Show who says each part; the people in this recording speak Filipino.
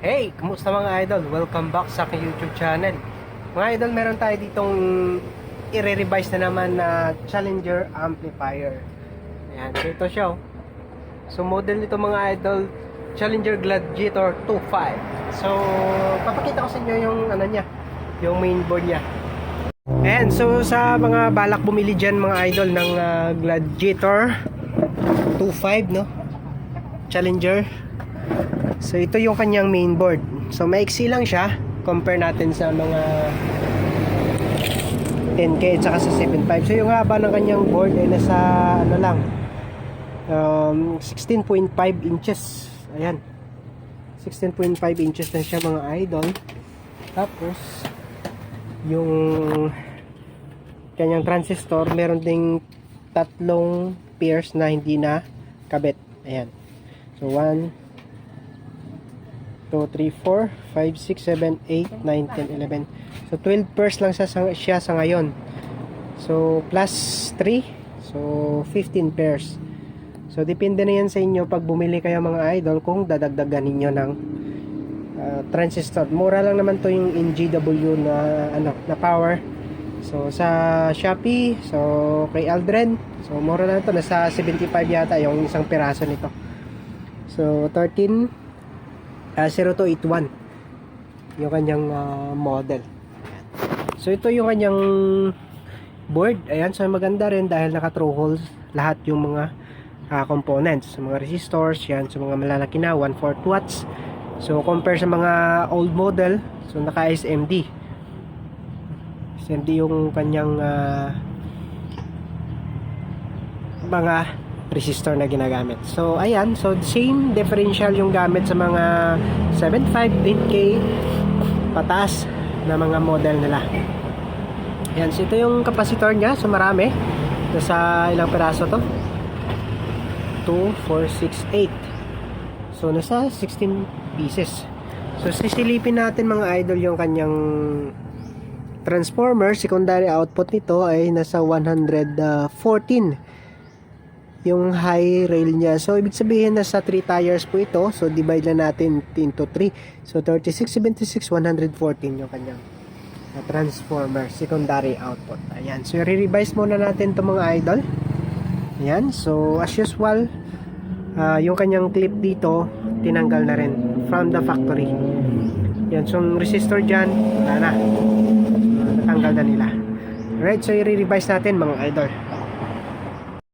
Speaker 1: Hey, kumusta mga idol? Welcome back sa aking YouTube channel. Mga idol, meron tayo ditong i-revise na naman na Challenger amplifier. Ayan, so ito siya. So model nito mga idol, Challenger Gladiator 2.5. So papakita ko sa inyo yung ano niya, yung mainboard niya. Ayan, so sa mga balak bumili dyan mga idol ng Gladiator 2.5, no? Challenger. So ito yung kanyang mainboard. So maiksi lang siya compare natin sa mga 10K at saka sa 7.5. So yung haba ng kanyang board ay nasa ano lang 16.5 inches. Ayan, 16.5 inches na siya mga idol. Tapos yung kanyang transistor meron ding tatlong pairs na hindi na kabit. Ayan, so 1 2, 3, 4, 5, 6, 7, 8, 9, 10, 11. So 12 pairs lang siya sa ngayon. So plus 3, so 15 pairs. So depende na yan sa inyo pag bumili kayo mga idol kung dadagdagan ninyo ng transistor. Mura lang naman to yung NGW na ano na power. So sa Shopee, so kay Aldrin, so mura lang to, nasa 75 yata yung isang piraso nito. So 0281 yung kanyang model. So ito yung kanyang board. Ayan, so maganda rin dahil naka through holes lahat yung mga components, mga resistors yan, so mga malalaki na 1/4 watts. So compare sa mga old model, so naka SMD yung kanyang mga resistor na ginagamit. So ayan, so same differential yung gamit sa mga 7.5, 8K pataas na mga model nila. Ayan, so ito yung capacitor nya. So marami, nasa ilang piraso to? 2, 4, 6, 8. So nasa 16 pieces. So sisilipin natin mga idol yung kanyang transformer. Secondary output nito ay nasa 114 yung high rail niya. So ibig sabihin nasa 3 tires po ito. So divide na natin into 3. So 36, 76, 114 yung kanyang transformer secondary output. Ayan, so i-revise muna natin to mga idol. Ayan, so as usual yung kanyang clip dito tinanggal na rin from the factory. Yan, so yung resistor dyan wala na, natanggal na nila. Alright, so i-revise natin mga idol.